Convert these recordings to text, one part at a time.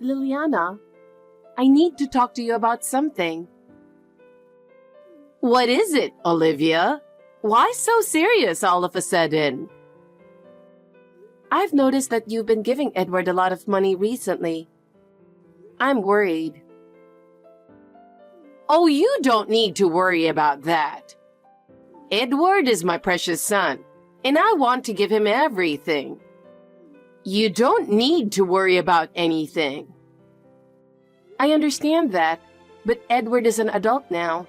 Liliana, I need to talk to you about something. What is it, Olivia? Why so serious all of a sudden? I've noticed that you've been giving Edward a lot of money recently. I'm worried. Oh, you don't need to worry about that. Edward is my precious son, and I want to give him everything. You don't need to worry about anything. I understand that, but Edward is an adult now,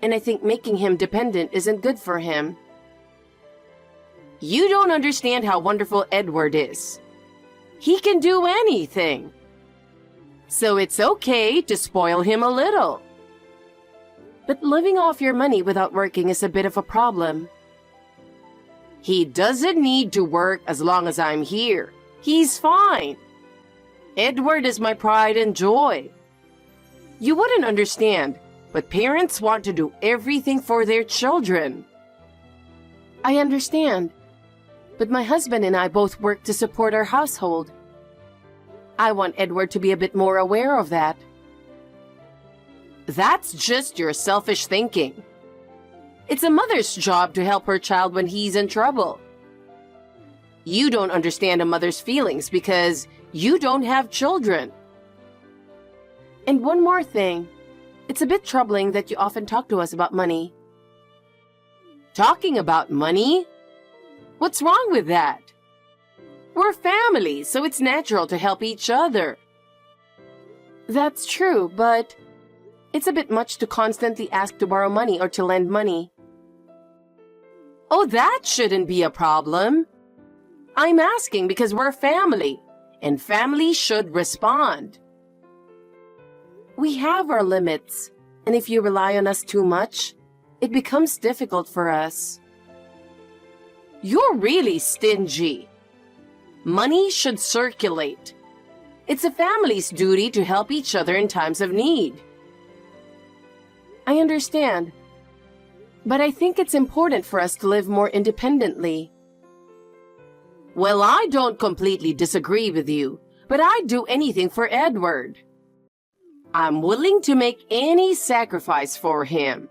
and I think making him dependent isn't good for him. You don't understand how wonderful Edward is. He can do anything. So it's okay to spoil him a little. But living off your money without working is a bit of a problem. He doesn't need to work as long as I'm here. He's fine. Edward is my pride and joy. You wouldn't understand, but parents want to do everything for their children. I understand, but my husband and I both work to support our household. I want Edward to be a bit more aware of that. That's just your selfish thinking. It's a mother's job to help her child when he's in trouble. You don't understand a mother's feelings because you don't have children. And one more thing. It's a bit troubling that you often talk to us about money. Talking about money? What's wrong with that? We're family, so it's natural to help each other. That's true, but it's a bit much to constantly ask to borrow money or to lend money. Oh, that shouldn't be a problem. I'm asking because we're family, and family should respond. We have our limits, and if you rely on us too much, it becomes difficult for us. You're really stingy. Money should circulate. It's a family's duty to help each other in times of need. I understand, but I think it's important for us to live more independently. Well, I don't completely disagree with you, but I'd do anything for Edward. I'm willing to make any sacrifice for him.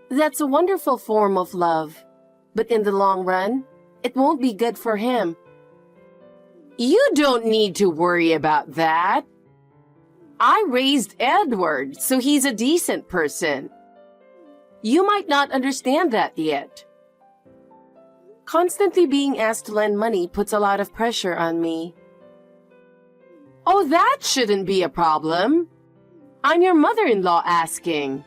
That's a wonderful form of love, but in the long run, it won't be good for him. You don't need to worry about that. I raised Edward, so he's a decent person. You might not understand that yet. Constantly being asked to lend money puts a lot of pressure on me. Oh, that shouldn't be a problem. I'm your mother-in-law asking.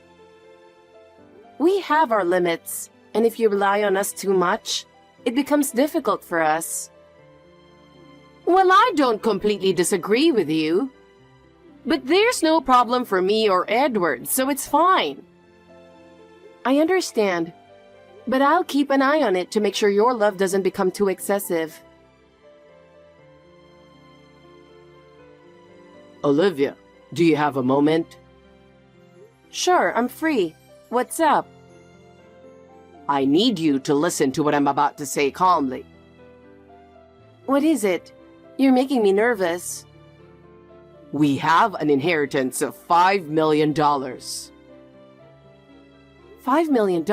We have our limits, and if you rely on us too much, it becomes difficult for us. Well, I don't completely disagree with you. But there's no problem for me or Edward, so it's fine. I understand, but I'll keep an eye on it to make sure your love doesn't become too excessive. Olivia, do you have a moment? Sure, I'm free. What's up? I need you to listen to what I'm about to say calmly. What is it? You're making me nervous. We have an inheritance of $5 million. $5 million?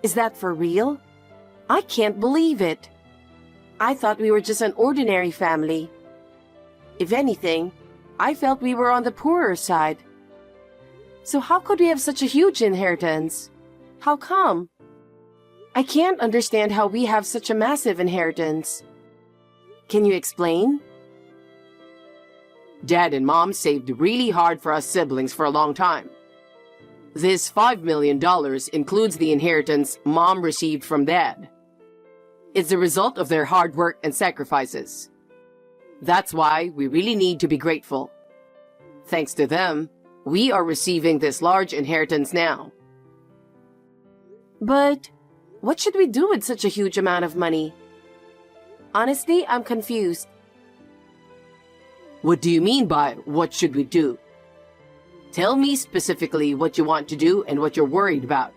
Is that for real? I can't believe it. I thought we were just an ordinary family. If anything, I felt we were on the poorer side. So how could we have such a huge inheritance? How come? I can't understand how we have such a massive inheritance. Can you explain? Dad and Mom saved really hard for us siblings for a long time. This $5 million includes the inheritance Mom received from Dad. It's the result of their hard work and sacrifices. That's why we really need to be grateful. Thanks to them, we are receiving this large inheritance now. But what should we do with such a huge amount of money? Honestly, I'm confused. What do you mean by what should we do? Tell me specifically what you want to do and what you're worried about.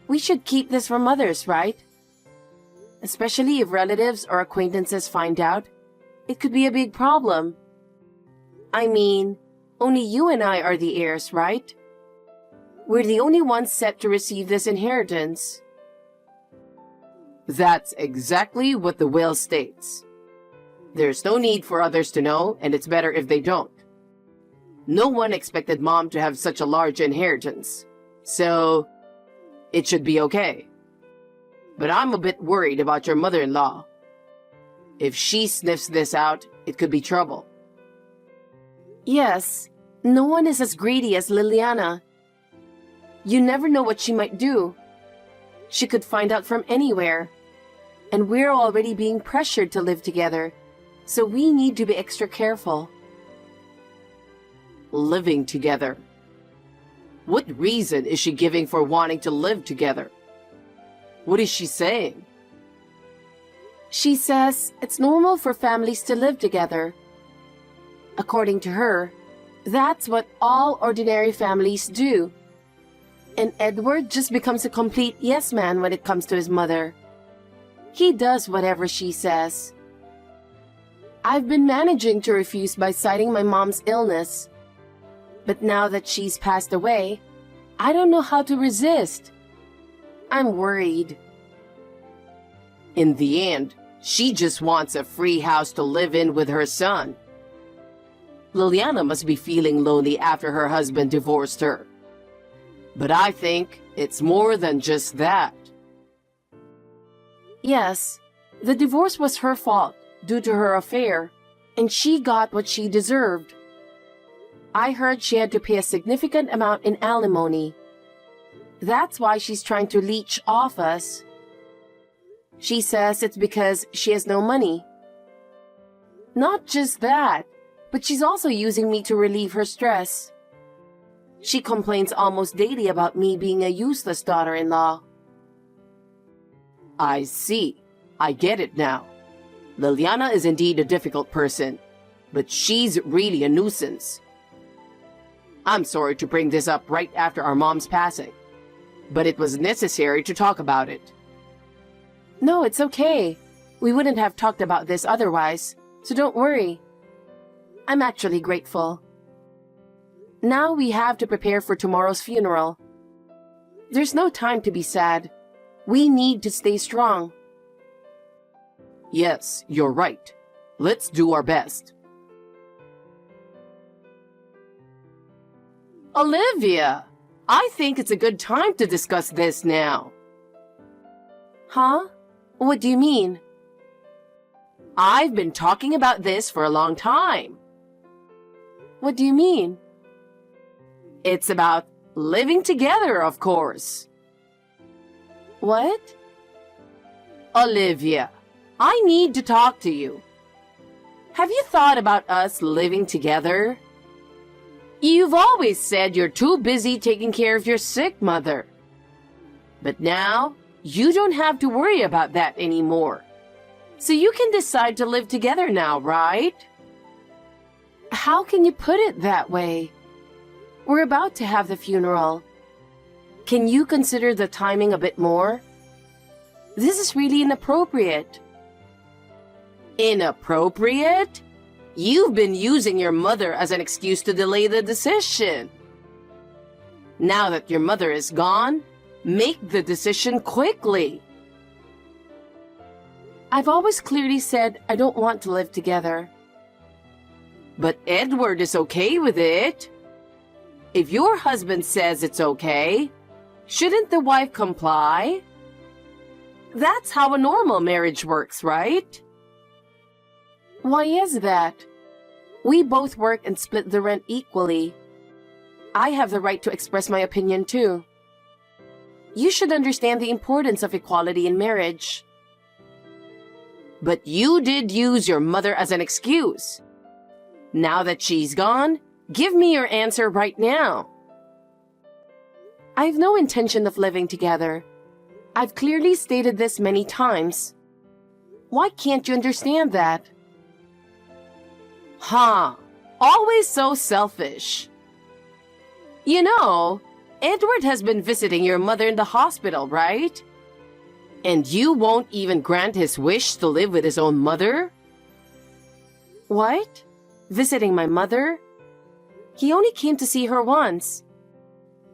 We should keep this from others, right? Especially if relatives or acquaintances find out, it could be a big problem. I mean, only you and I are the heirs, right? We're the only ones set to receive this inheritance. That's exactly what the will states. There's no need for others to know, and it's better if they don't. No one expected Mom to have such a large inheritance, so it should be okay. But I'm a bit worried about your mother-in-law. If she sniffs this out, it could be trouble. Yes, no one is as greedy as Liliana. You never know what she might do. She could find out from anywhere. And we're already being pressured to live together, so we need to be extra careful. Living together. What reason is she giving for wanting to live together? What is she saying? She says it's normal for families to live together. According to her, that's what all ordinary families do. And Edward just becomes a complete yes man when it comes to his mother. He does whatever she says. I've been managing to refuse by citing my mom's illness. But now that she's passed away, I don't know how to resist. I'm worried. In the end, she just wants a free house to live in with her son. Liliana must be feeling lonely after her husband divorced her. But I think it's more than just that. Yes, the divorce was her fault due to her affair, and she got what she deserved. I heard she had to pay a significant amount in alimony. That's why she's trying to leech off us. She says it's because she has no money. Not just that, but she's also using me to relieve her stress. She complains almost daily about me being a useless daughter-in-law. I see. I get it now. Liliana is indeed a difficult person, but she's really a nuisance. I'm sorry to bring this up right after our mom's passing, but it was necessary to talk about it. No, it's okay. We wouldn't have talked about this otherwise, so don't worry. I'm actually grateful. Now we have to prepare for tomorrow's funeral. There's no time to be sad. We need to stay strong. Yes, you're right. Let's do our best. Olivia, I think it's a good time to discuss this now. Huh? What do you mean? I've been talking about this for a long time. What do you mean? It's about living together, of course. What? Olivia, I need to talk to you. Have you thought about us living together? You've always said you're too busy taking care of your sick mother. But now, you don't have to worry about that anymore. So you can decide to live together now, right? How can you put it that way? We're about to have the funeral. Can you consider the timing a bit more? This is really inappropriate. Inappropriate? You've been using your mother as an excuse to delay the decision. Now that your mother is gone, make the decision quickly. I've always clearly said I don't want to live together. But Edward is okay with it. If your husband says it's okay, shouldn't the wife comply? That's how a normal marriage works, right? Why is that? We both work and split the rent equally. I have the right to express my opinion too. You should understand the importance of equality in marriage. But you did use your mother as an excuse. Now that she's gone, give me your answer right now. I have no intention of living together. I've clearly stated this many times. Why can't you understand that? Huh, always so selfish. You know, Edward has been visiting your mother in the hospital, right? And you won't even grant his wish to live with his own mother? What? Visiting my mother? He only came to see her once.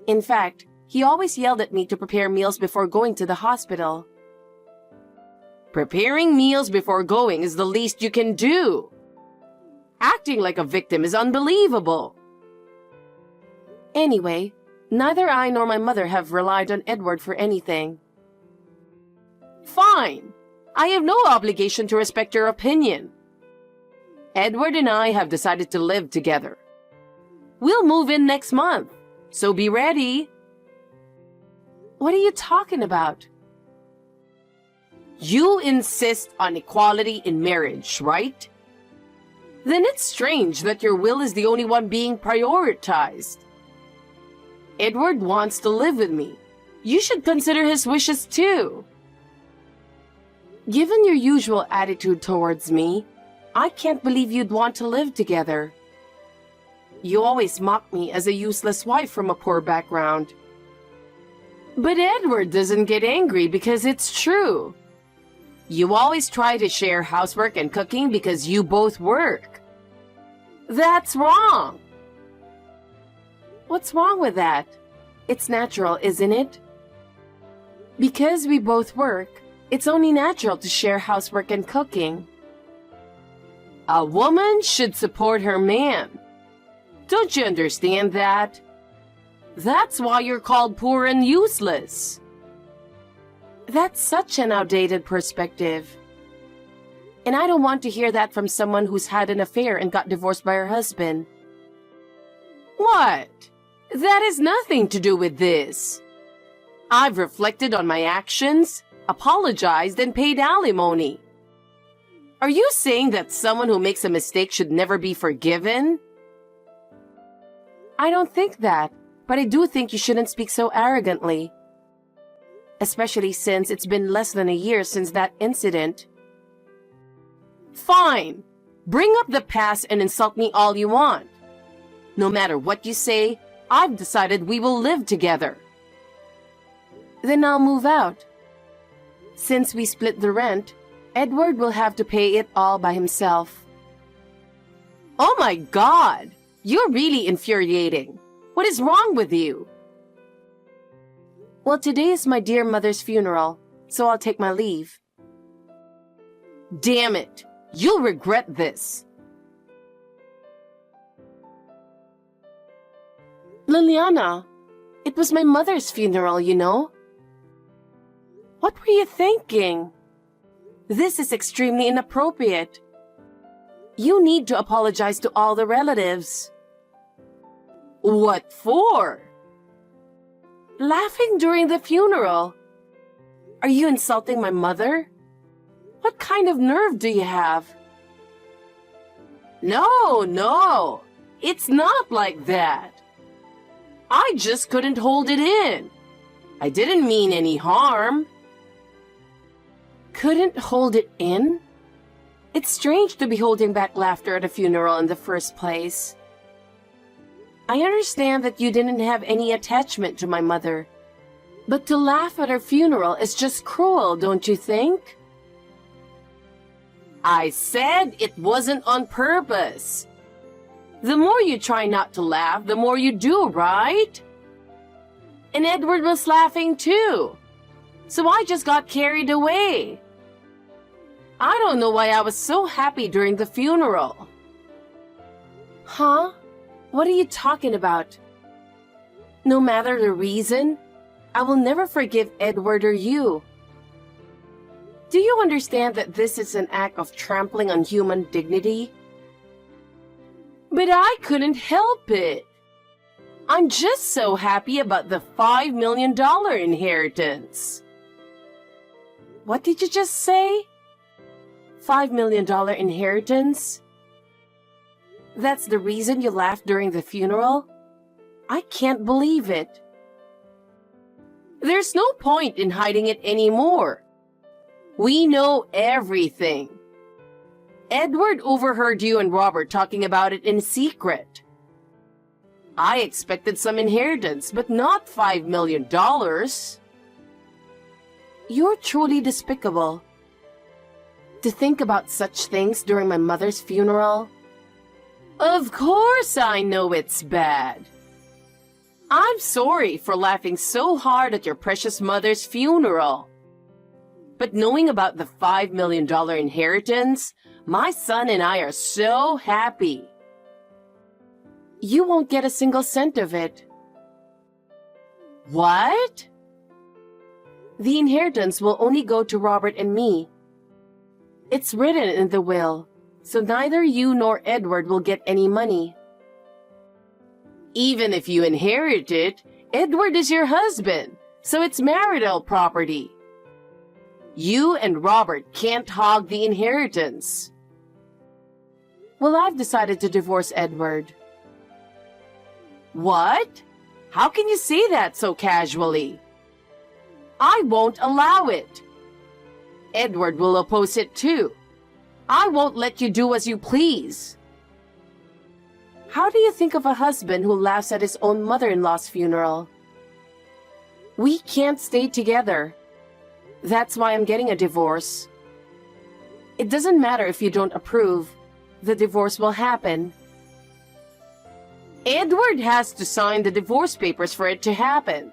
In fact, he always yelled at me to prepare meals before going to the hospital. Preparing meals before going is the least you can do. Acting like a victim is unbelievable. Anyway, neither I nor my mother have relied on Edward for anything. Fine. I have no obligation to respect your opinion. Edward and I have decided to live together. We'll move in next month, so be ready. What are you talking about? You insist on equality in marriage, right? Then it's strange that your will is the only one being prioritized. Edward wants to live with me. You should consider his wishes too. Given your usual attitude towards me, I can't believe you'd want to live together. You always mock me as a useless wife from a poor background. But Edward doesn't get angry because it's true. You always try to share housework and cooking because you both work. That's wrong. What's wrong with that? It's natural, isn't it? Because we both work, it's only natural to share housework and cooking. A woman should support her man. Don't you understand that? That's why you're called poor and useless. That's such an outdated perspective. And I don't want to hear that from someone who's had an affair and got divorced by her husband. What? That has nothing to do with this. I've reflected on my actions, apologized, and paid alimony. Are you saying that someone who makes a mistake should never be forgiven? I don't think that, but I do think you shouldn't speak so arrogantly. Especially since it's been less than a year since that incident. Fine. Bring up the past and insult me all you want. No matter what you say, I've decided we will live together. Then I'll move out. Since we split the rent, Edward will have to pay it all by himself. Oh my God! You're really infuriating. What is wrong with you? Well, today is my dear mother's funeral, so I'll take my leave. Damn it! You'll regret this. Liliana, it was my mother's funeral, you know. What were you thinking? This is extremely inappropriate. You need to apologize to all the relatives. What for? Laughing during the funeral. Are you insulting my mother? What kind of nerve do you have? No. It's not like that. I just couldn't hold it in. I didn't mean any harm. Couldn't hold it in? It's strange to be holding back laughter at a funeral in the first place. I understand that you didn't have any attachment to my mother. But to laugh at her funeral is just cruel, don't you think? I said it wasn't on purpose. The more you try not to laugh, the more you do, right? And Edward was laughing too. So I just got carried away. I don't know why I was so happy during the funeral. Huh? What are you talking about? No matter the reason, I will never forgive Edward or you. Do you understand that this is an act of trampling on human dignity? But I couldn't help it. I'm just so happy about the $5 million inheritance. What did you just say? $5 million inheritance? That's the reason you laughed during the funeral? I can't believe it. There's no point in hiding it anymore. We know everything. Edward overheard you and Robert talking about it in secret. I expected some inheritance, but not $5 million. You're truly despicable. To think about such things during my mother's funeral? Of course I know it's bad. I'm sorry for laughing so hard at your precious mother's funeral. But knowing about the $5 million inheritance, my son and I are so happy. You won't get a single cent of it. What? The inheritance will only go to Robert and me. It's written in the will, so neither you nor Edward will get any money. Even if you inherit it, Edward is your husband, so it's marital property. You and Robert can't hog the inheritance. Well, I've decided to divorce Edward. What? How can you say that so casually? I won't allow it. Edward will oppose it too. I won't let you do as you please. How do you think of a husband who laughs at his own mother-in-law's funeral? We can't stay together. That's why I'm getting a divorce. It doesn't matter if you don't approve. The divorce will happen. Edward has to sign the divorce papers for it to happen.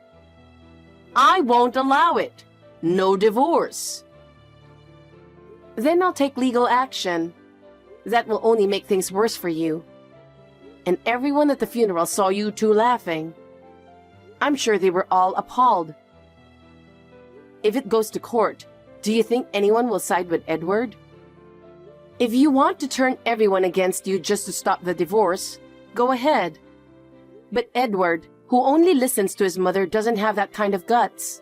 I won't allow it. No divorce. Then I'll take legal action. That will only make things worse for you. And everyone at the funeral saw you two laughing. I'm sure they were all appalled. If it goes to court, do you think anyone will side with Edward? If you want to turn everyone against you just to stop the divorce, go ahead. But Edward, who only listens to his mother, doesn't have that kind of guts.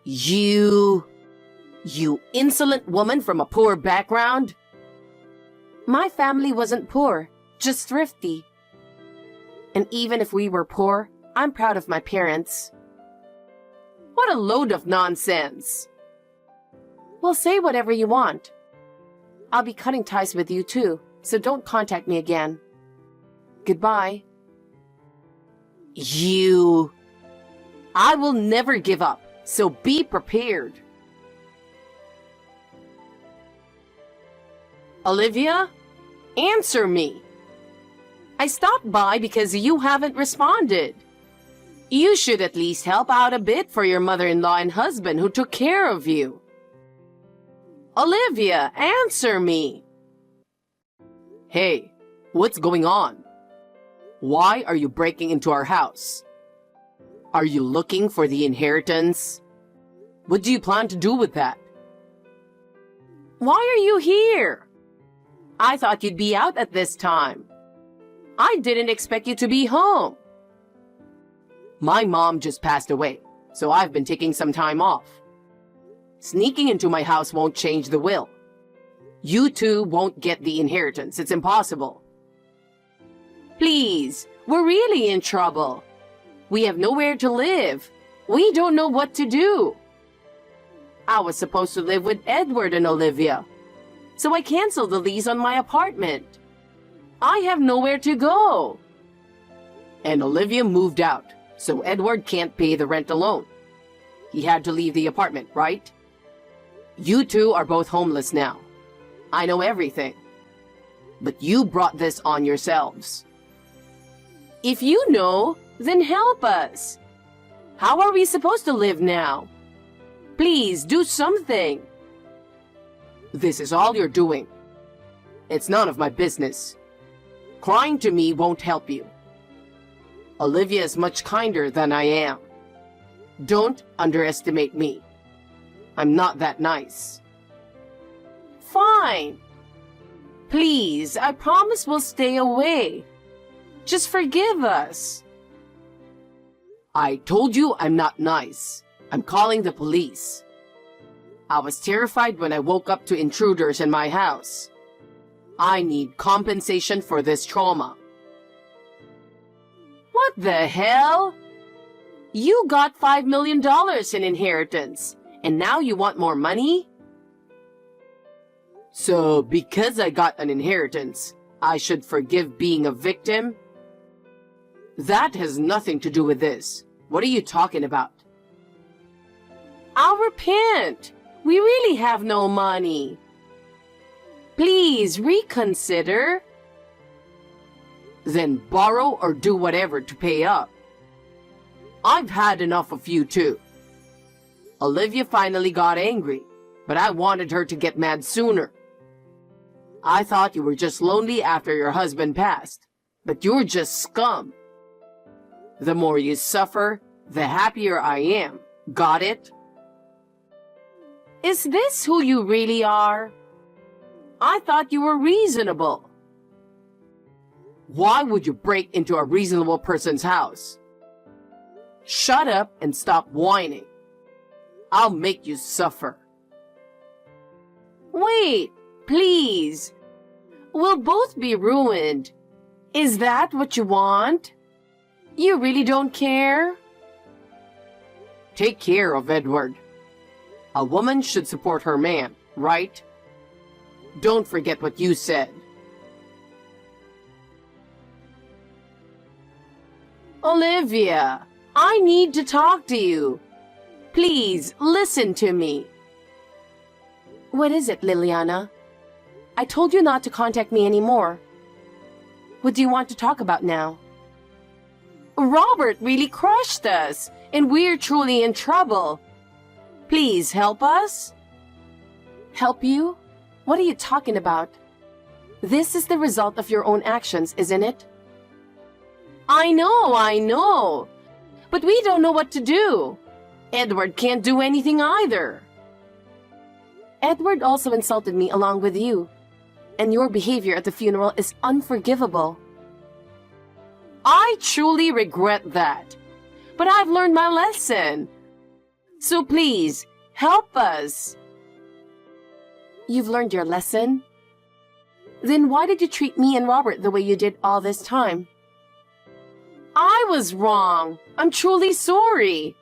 You insolent woman from a poor background. My family wasn't poor, just thrifty. And even if we were poor, I'm proud of my parents. What a load of nonsense. Well, say whatever you want. I'll be cutting ties with you too, so don't contact me again. Goodbye. I will never give up, so be prepared. Olivia, answer me. I stopped by because you haven't responded. You should at least help out a bit for your mother-in-law and husband who took care of you. Olivia, answer me. Hey, what's going on? Why are you breaking into our house? Are you looking for the inheritance? What do you plan to do with that? Why are you here? I thought you'd be out at this time. I didn't expect you to be home. My mom just passed away, so I've been taking some time off. Sneaking into my house won't change the will. You two won't get the inheritance. It's impossible. Please, we're really in trouble. We have nowhere to live. We don't know what to do. I was supposed to live with Edward and Olivia, so I canceled the lease on my apartment. I have nowhere to go. And Olivia moved out, so Edward can't pay the rent alone. He had to leave the apartment, right? You two are both homeless now. I know everything. But you brought this on yourselves. If you know, then help us. How are we supposed to live now? Please do something. This is all you're doing. It's none of my business. Crying to me won't help you. Olivia is much kinder than I am. Don't underestimate me. I'm not that nice. Fine. Please, I promise we'll stay away. Just forgive us. I told you I'm not nice. I'm calling the police. I was terrified when I woke up to intruders in my house. I need compensation for this trauma. What the hell? You got $5 million in inheritance, and now you want more money? So, because I got an inheritance, I should forgive being a victim? That has nothing to do with this. What are you talking about? I'll repent. We really have no money. Please reconsider. Then borrow or do whatever to pay up. I've had enough of you too. Olivia finally got angry, but I wanted her to get mad sooner. I thought you were just lonely after your husband passed, but you're just scum. The more you suffer, the happier I am. Got it? Is this who you really are? I thought you were reasonable. Why would you break into a reasonable person's house? Shut up and stop whining. I'll make you suffer. Wait, please. We'll both be ruined. Is that what you want? You really don't care? Take care of Edward. A woman should support her man, right? Don't forget what you said. Olivia, I need to talk to you. Please, listen to me. What is it, Liliana? I told you not to contact me anymore. What do you want to talk about now? Robert really crushed us, and we're truly in trouble. Please help us? Help you? What are you talking about? This is the result of your own actions, isn't it? I know. But we don't know what to do. Edward can't do anything either. Edward also insulted me along with you, and your behavior at the funeral is unforgivable. I truly regret that, but I've learned my lesson. So please, help us. You've learned your lesson? Then why did you treat me and Robert the way you did all this time? I was wrong. I'm truly sorry.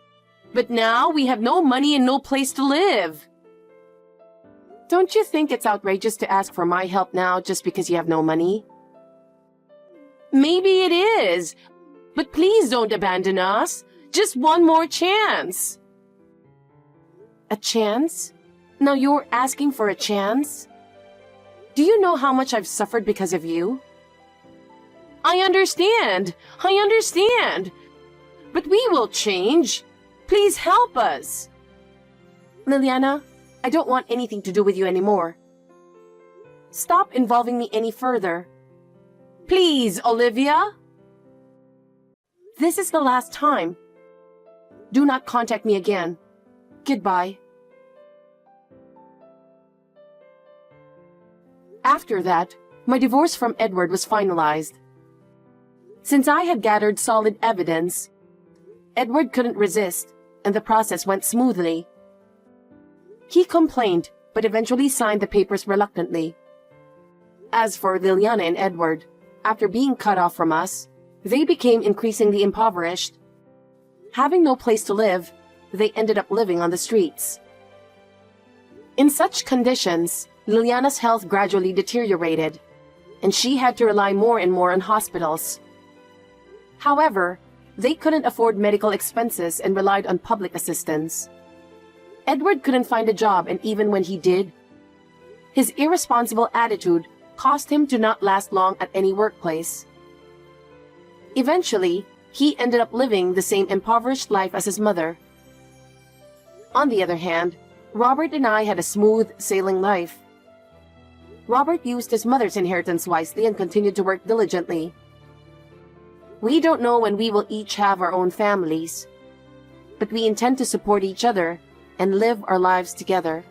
But now we have no money and no place to live. Don't you think it's outrageous to ask for my help now just because you have no money? Maybe it is, but please don't abandon us. Just one more chance. A chance? Now you're asking for a chance? Do you know how much I've suffered because of you? I understand. But we will change. Please help us. Liliana, I don't want anything to do with you anymore. Stop involving me any further. Please, Olivia. This is the last time. Do not contact me again. Goodbye. After that, my divorce from Edward was finalized. Since I had gathered solid evidence, Edward couldn't resist, and the process went smoothly. He complained, but eventually signed the papers reluctantly. As for Liliana and Edward, after being cut off from us, they became increasingly impoverished. Having no place to live, they ended up living on the streets. In such conditions, Liliana's health gradually deteriorated, and she had to rely more and more on hospitals. However, they couldn't afford medical expenses and relied on public assistance. Edward couldn't find a job, and even when he did, his irresponsible attitude caused him to not last long at any workplace. Eventually, he ended up living the same impoverished life as his mother. On the other hand, Robert and I had a smooth sailing life. Robert used his mother's inheritance wisely and continued to work diligently. We don't know when we will each have our own families, but we intend to support each other and live our lives together.